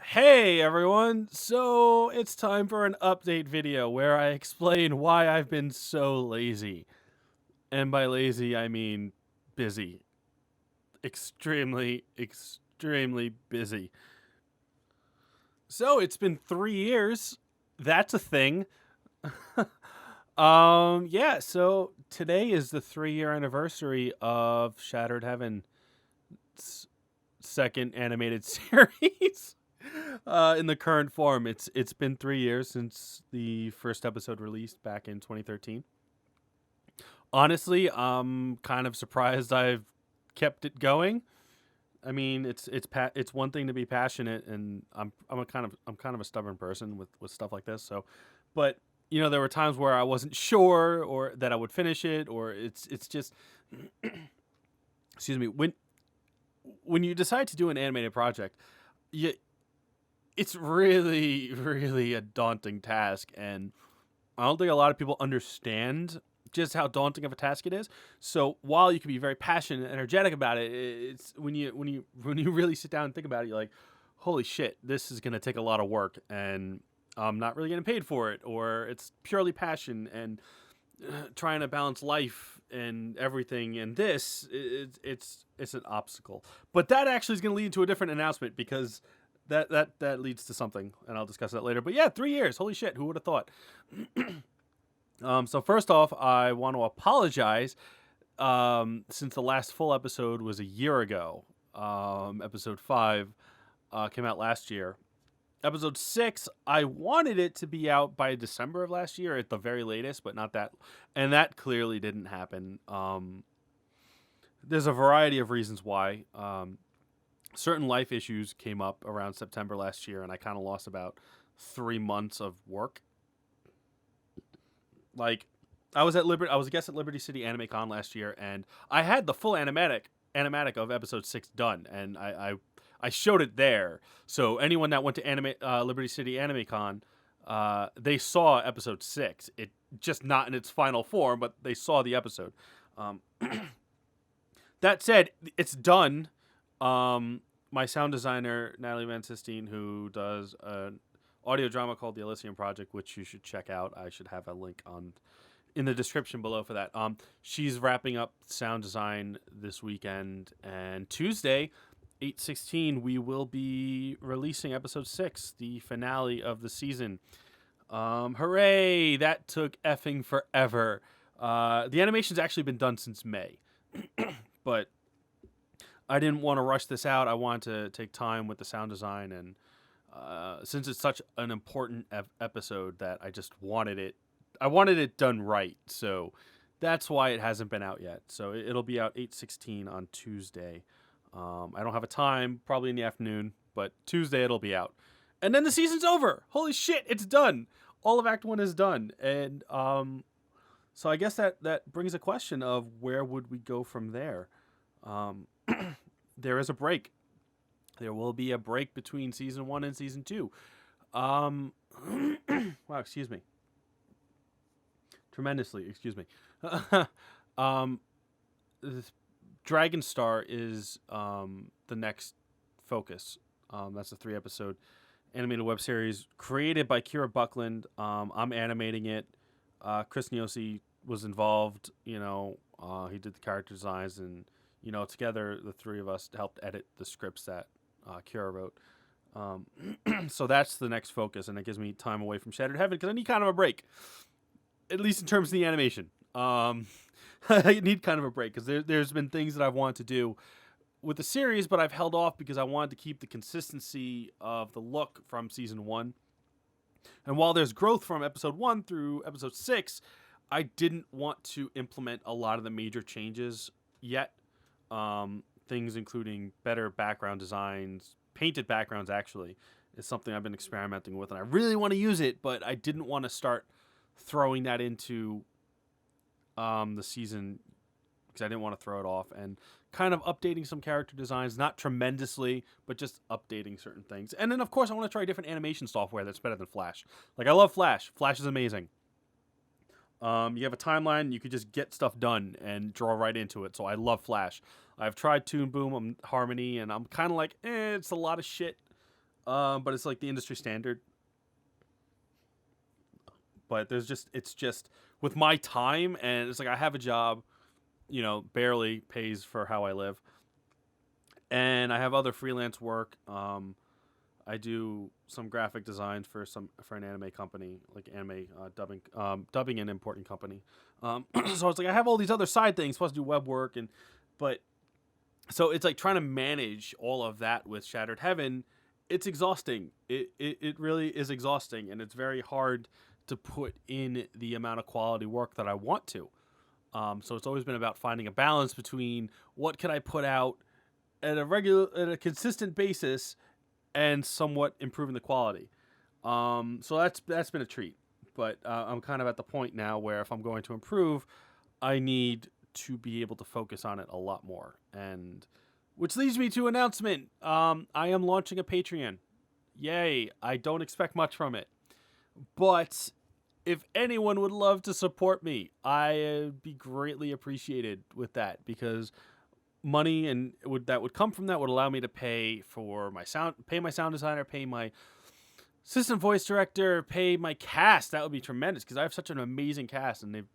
Hey everyone! So it's time for an update video where I explain why I've been so lazy. And by lazy, I mean busy. Extremely busy. So it's been 3 years. That's a thing. Yeah, so today is the 3 year anniversary of Shattered Heaven's second animated series. In the current form, it's been 3 years since the first episode released back in 2013. Honestly, I'm kind of surprised I've kept it going. I mean, it's one thing to be passionate, and I'm kind of a stubborn person with stuff like this. So, but there were times where I wasn't sure or that I would finish it, or it's just excuse me when you decide to do an animated project, you it's really really a daunting task, and I don't think a lot of people understand just how daunting of a task it is. So while you can be very passionate and energetic about it, it's when you really sit down and think about it, you're like, holy shit, this is gonna take a lot of work, and I'm not really getting paid for it, or it's purely passion and trying to balance life and everything. And it's an obstacle. But that actually is gonna lead to a different announcement because that leads to something, and I'll discuss that later. But yeah, 3 years. Holy shit, who would have thought? So first off, I want to apologize. Since the last full episode was a year ago. Episode 5 came out last year. Episode 6, I wanted it to be out by December of last year at the very latest, but not that. And that clearly didn't happen. There's a variety of reasons why. Certain life issues came up around September last year, and I kind of lost about 3 months of work. Like, I was a guest at Liberty City Anime Con last year, and I had the full animatic of episode 6 done, and I showed it there. So anyone that went to Liberty City Anime Con, they saw episode 6. It just not in its final form, but they saw the episode. Um, that said, it's done. My sound designer Natalie Van Sistine, who does an audio drama called The Elysium Project, which you should check out. I should have a link on in the description below for that. She's wrapping up sound design this weekend, and Tuesday, 8/16, we will be releasing episode 6, the finale of the season. Hooray! That took effing forever. The animation's actually been done since May, but I didn't want to rush this out. I wanted to take time with the sound design, and since it's such an important episode, that I just wanted it. I wanted it done right, so that's why it hasn't been out yet. So it'll be out 8/16 on Tuesday. I don't have a time, probably in the afternoon, but Tuesday it'll be out, and then the season's over. Holy shit, it's done. All of Act 1 is done, and so I guess that brings a question of where would we go from there. Um, there is a break. There will be a break between season 1 and season 2. Um, wow, excuse me. Tremendously, excuse me. um, Dragon Star is the next focus. That's a 3 episode animated web series created by Kira Buckland. I'm animating it. Chris Niosi was involved. He did the character designs, and together the three of us helped edit the scripts that Kira wrote. So that's the next focus, and it gives me time away from Shattered Heaven because I need kind of a break, at least in terms of the animation. I need kind of a break because there's been things that I've wanted to do with the series, but I've held off because I wanted to keep the consistency of the look from season 1. And while there's growth from episode 1 through episode 6, I didn't want to implement a lot of the major changes yet. Things including better background designs, painted backgrounds actually, is something I've been experimenting with, and I really want to use it, but I didn't want to start throwing that into the season because I didn't want to throw it off, and kind of updating some character designs, not tremendously, but just updating certain things. And then, of course, I want to try different animation software that's better than Flash. Like, I love Flash. Flash is amazing. You have a timeline, you could just get stuff done and draw right into it. So I love Flash. I've tried Toon Boom, Harmony, and I'm kind of like, it's a lot of shit. but it's like the industry standard. But it's just with my time, and it's like I have a job, barely pays for how I live, and I have other freelance work. I do some graphic designs for an anime company, like anime dubbing and importing company. So it's like I have all these other side things, plus do web work, but so it's like trying to manage all of that with Shattered Heaven. It's exhausting. It really is exhausting, and it's very hard to put in the amount of quality work that I want to. So it's always been about finding a balance between what can I put out at a consistent basis and somewhat improving the quality. So that's been a treat. But I'm kind of at the point now where if I'm going to improve, I need to be able to focus on it a lot more. And which leads me to announcement. I am launching a Patreon. Yay! I don't expect much from it, but if anyone would love to support me, I'd be greatly appreciated with that, because money that would come from that would allow me to pay my sound designer, pay my assistant voice director, pay my cast. That would be tremendous, because I have such an amazing cast, and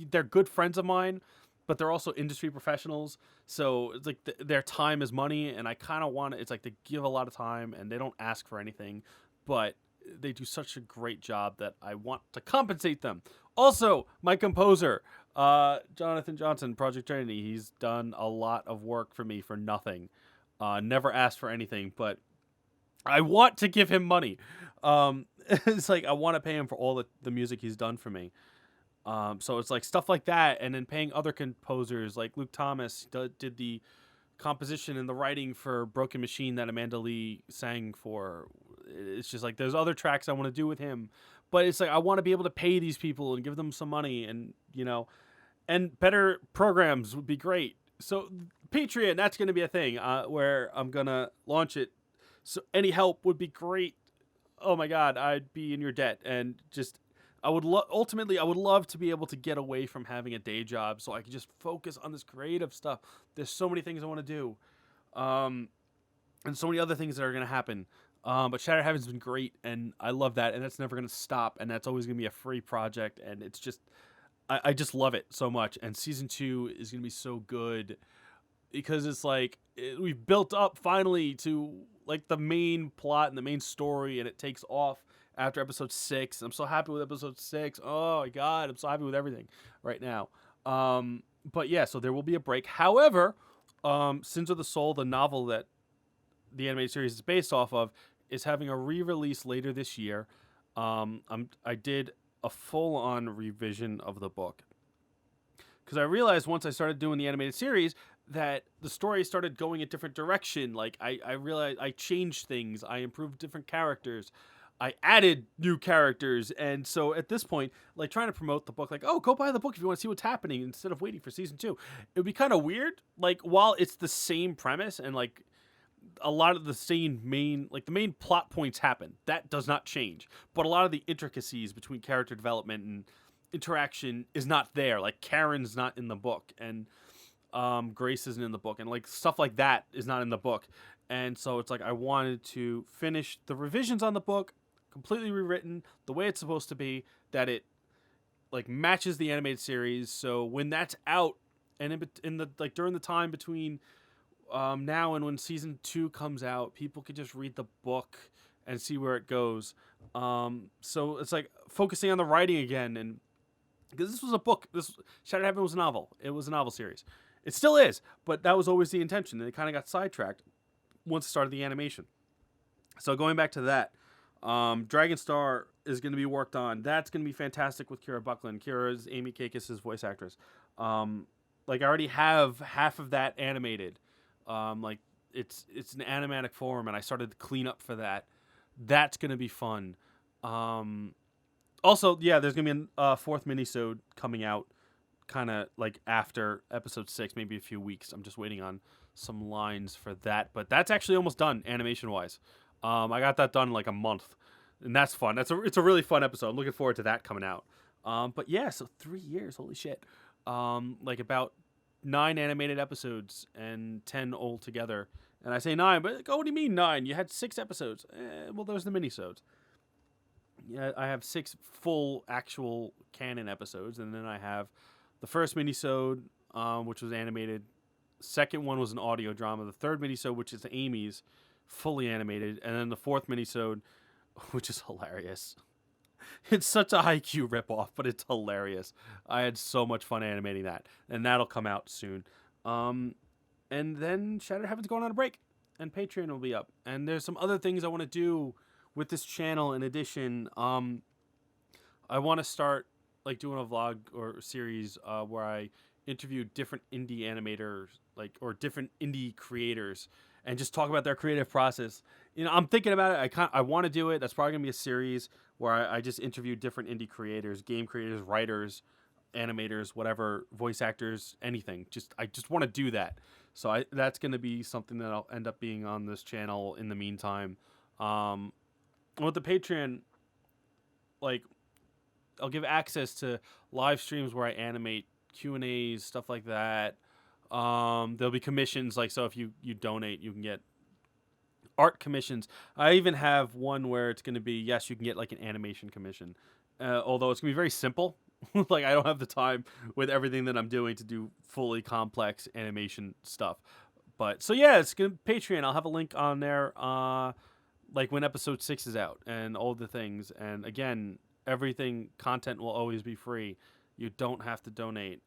they're good friends of mine, but they're also industry professionals. So it's like their time is money, and I kind of want it's like they give a lot of time and they don't ask for anything, but they do such a great job that I want to compensate them. Also, my composer, Jonathan Johnson, Project Trinity, he's done a lot of work for me for nothing. Never asked for anything, but I want to give him money. It's like I want to pay him for all the music he's done for me. So it's like stuff like that, and then paying other composers like Luke Thomas did the composition and the writing for Broken Machine that Amanda Lee sang for. It's just like there's other tracks I want to do with him, but it's like I want to be able to pay these people and give them some money, and and better programs would be great. So Patreon, that's going to be a thing where I'm gonna launch it. So any help would be great. Oh my God, I'd be in your debt, and just ultimately I would love to be able to get away from having a day job so I can just focus on this creative stuff. There's so many things I want to do, and so many other things that are going to happen. But Shattered Heaven's been great, and I love that, and that's never going to stop, and that's always going to be a free project, and it's just, I just love it so much, and Season 2 is going to be so good, because it's like, we've built up finally to, like, the main plot and the main story, and it takes off after Episode 6. I'm so happy with Episode 6. Oh, my God, I'm so happy with everything right now. But yeah, so there will be a break. However, Sins of the Soul, the novel that the animated series is based off of, is having a re-release later this year. I did a full-on revision of the book, because I realized once I started doing the animated series that the story started going a different direction. Like I realized I changed things, I improved different characters, I added new characters, and so at this point, like trying to promote the book, like, oh, go buy the book if you want to see what's happening instead of waiting for Season 2, it would be kind of weird. Like, while it's the same premise and like a lot of the main plot points happen. That does not change. But a lot of the intricacies between character development and interaction is not there. Like Karen's not in the book, and Grace isn't in the book, and like stuff like that is not in the book. And so it's like I wanted to finish the revisions on the book, completely rewritten the way it's supposed to be, that it like matches the animated series. So when that's out, and in the like during the time between now and when Season 2 comes out, people could just read the book and see where it goes. So it's like focusing on the writing again, and because this was a book, this Shattered Heaven was a novel. It was a novel series. It still is, but that was always the intention, and it kind of got sidetracked once it started the animation. So going back to that, Dragon Star is going to be worked on. That's going to be fantastic with Kira Buckland. Kira is Amy Kakis' voice actress. Like I already have half of that animated. Like it's an animatic form, and I started to clean up for that. That's gonna be fun. Also, yeah, there's gonna be a fourth minisode coming out, kind of like after Episode 6, maybe a few weeks. I'm just waiting on some lines for that, but that's actually almost done animation wise. I got that done in like a month, and that's fun. It's a really fun episode. I'm looking forward to that coming out. But yeah, so 3 years, holy shit. Like about 9 animated episodes and 10 all together, And I say 9, but oh, what do you mean 9? You had 6 episodes. Well, those are the minisodes. Yeah, I have 6 full actual canon episodes, and then I have the first minisode, which was animated. Second one was an audio drama. The third minisode, which is Amy's, fully animated, and then the fourth minisode, which is hilarious. It's such a Haikyuu ripoff, but it's hilarious. I had so much fun animating that, and that'll come out soon. And then Shattered Heaven's going on a break, and Patreon will be up. And there's some other things I want to do with this channel. In addition, I want to start like doing a vlog or series where I interview different indie animators, or different indie creators, and just talk about their creative process. I'm thinking about it. I want to do it. That's probably gonna be a series where I just interview different indie creators, game creators, writers, animators, whatever, voice actors, anything. I just want to do that. So that's gonna be something that I'll end up being on this channel in the meantime. With the Patreon, I'll give access to live streams where I animate Q&As, stuff like that. There'll be commissions, so if you donate, you can get art commissions. I even have one where it's going to be, yes, you can get an animation commission. Although it's going to be very simple. I don't have the time with everything that I'm doing to do fully complex animation stuff. But, so yeah, it's going to Patreon. I'll have a link on there, when episode 6 is out and all the things. And again, content will always be free. You don't have to donate.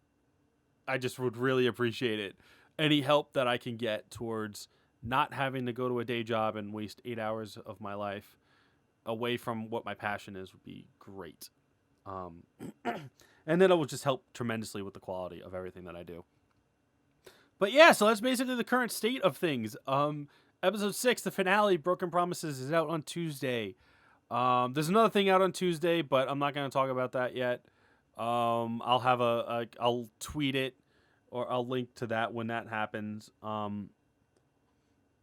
I just would really appreciate it. Any help that I can get towards not having to go to a day job and waste 8 hours of my life away from what my passion is would be great. And then it will just help tremendously with the quality of everything that I do. But yeah, so that's basically the current state of things. Episode 6, the finale, Broken Promises, is out on Tuesday. There's another thing out on Tuesday, but I'm not going to talk about that yet. I'll have I'll tweet it, or I'll link to that when that happens.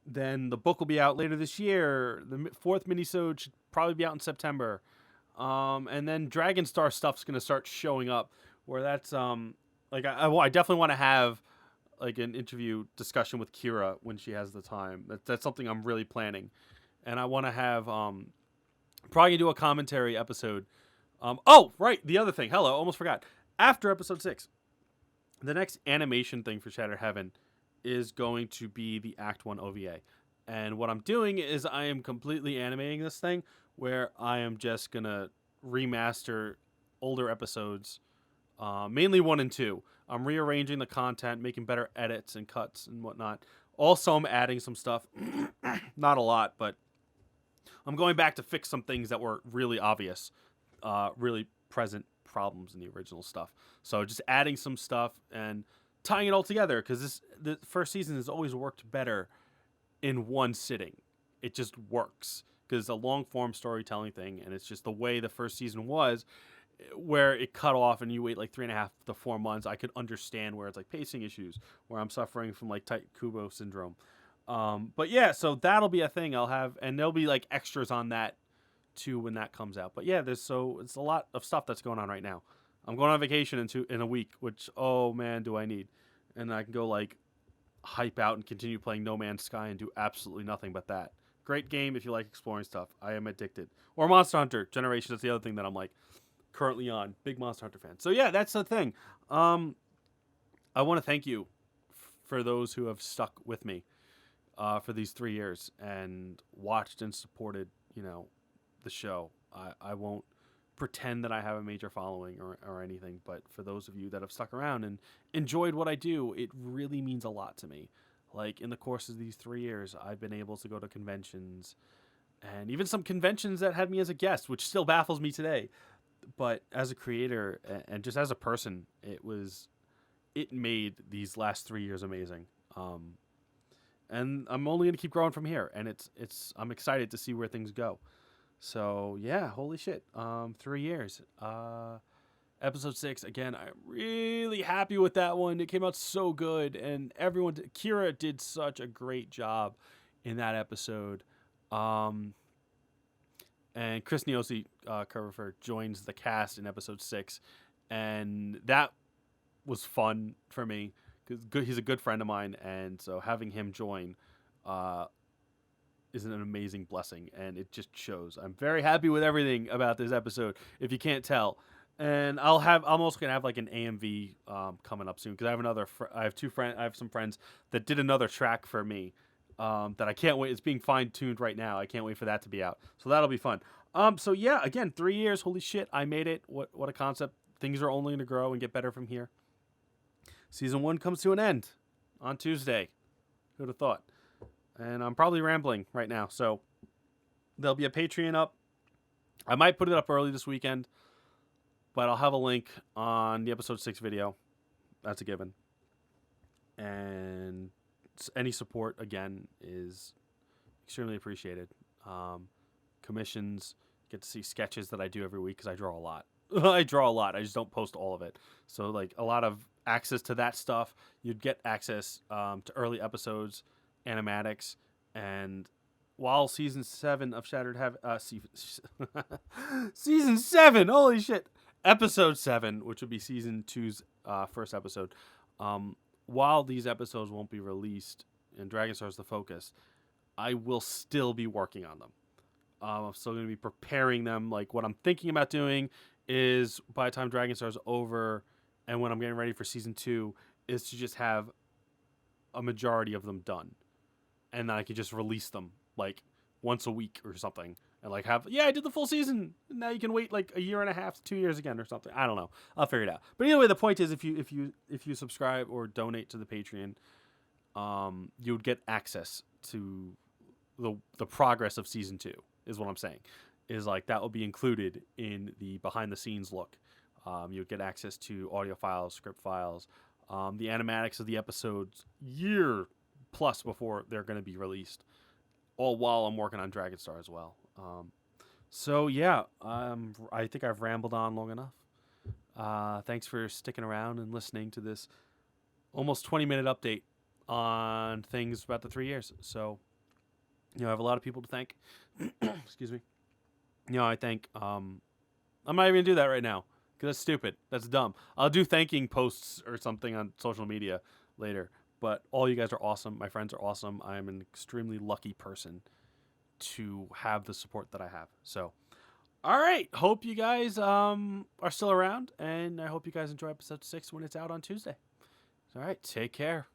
Then the book will be out later this year. The fourth minisode should probably be out in September. And then Dragon Star stuff's gonna start showing up, where that's I definitely want to have an interview discussion with Kira when she has the time. That's something I'm really planning, and I want to have probably gonna do a commentary episode. Oh, right, the other thing. Hello, almost forgot. After episode 6, the next animation thing for Shattered Heaven is going to be the Act 1 OVA. And what I'm doing is I am completely animating this thing, where I am just going to remaster older episodes, mainly 1 and 2. I'm rearranging the content, making better edits and cuts and whatnot. Also, I'm adding some stuff. Not a lot, but I'm going back to fix some things that were really obvious, really present problems in the original stuff. So just adding some stuff and tying it all together, because the first season has always worked better in one sitting. It just works because it's a long form storytelling thing, and it's just the way the first season was, where it cut off and you wait 3.5 to 4 months. I could understand where it's pacing issues, where I'm suffering from tight Kubo syndrome. But yeah, so that'll be a thing I'll have, and there'll be extras on that too when that comes out. But yeah, it's a lot of stuff that's going on right now. I'm going on vacation in a week, which, oh man, do I need. And I can go hype out and continue playing No Man's Sky and do absolutely nothing but that. Great game if you like exploring stuff. I am addicted. Or Monster Hunter Generations. That's the other thing that I'm currently on. Big Monster Hunter fan. So yeah, that's the thing. I want to thank you for those who have stuck with me for these 3 years and watched and supported, the show. I won't pretend that I have a major following or anything, but for those of you that have stuck around and enjoyed what I do, it really means a lot to me. In the course of these 3 years, I've been able to go to conventions, and even some conventions that had me as a guest, which still baffles me today. But as a creator and just as a person, it made these last 3 years amazing. And I'm only gonna keep growing from here, and I'm excited to see where things go. So yeah, holy shit. 3 years. Episode 6, again, I'm really happy with that one. It came out so good, and Kira did such a great job in that episode. And Chris Niosi, Coverford, joins the cast in episode 6, and that was fun for me because he's a good friend of mine, and so having him join is an amazing blessing, and it just shows. I'm very happy with everything about this episode, if you can't tell. And I'm also gonna have like an AMV coming up soon, because I have some friends that did another track for me, that I can't wait. It's being fine tuned right now. I can't wait for that to be out. So that'll be fun. So yeah, again, 3 years. Holy shit, I made it. What a concept. Things are only gonna grow and get better from here. Season 1 comes to an end on Tuesday. Who'd have thought? And I'm probably rambling right now, so there'll be a Patreon up. I might put it up early this weekend, but I'll have a link on the episode 6 video. That's a given. And any support, again, is extremely appreciated. Commissions, get to see sketches that I do every week, because I draw a lot. I draw a lot. I just don't post all of it. So, like, a lot of access to that stuff. You'd get access to early episodes, animatics, and while season 7 of Shattered Heaven, season 7, holy shit, episode 7, which would be season 2's first episode. While these episodes won't be released and Dragonstar is the focus, I will still be working on them. I'm still going to be preparing them. Like, what I'm thinking about doing is, by the time Dragonstar is over and when I'm getting ready for season 2, is to just have a majority of them done. And then I could just release them, like, once a week or something. And, like, I did the full season. Now you can wait, like, a year and a half to 2 years again or something. I don't know. I'll figure it out. But either way, the point is, if you subscribe or donate to the Patreon, you would get access to the progress of season 2, is what I'm saying. Is, like, that will be included in the behind the scenes look. You would get access to audio files, script files, the animatics of the episodes year plus before they're going to be released, all while I'm working on Dragonstar as well. So yeah, I think I've rambled on long enough. Thanks for sticking around and listening to this almost 20-minute update on things about the 3 years. So, I have a lot of people to thank. Excuse me. I thank. I'm not even gonna do that right now, because that's stupid. That's dumb. I'll do thanking posts or something on social media later. But all you guys are awesome. My friends are awesome. I am an extremely lucky person to have the support that I have. So, all right. Hope you guys are still around, and I hope you guys enjoy episode 6 when it's out on Tuesday. All right. Take care.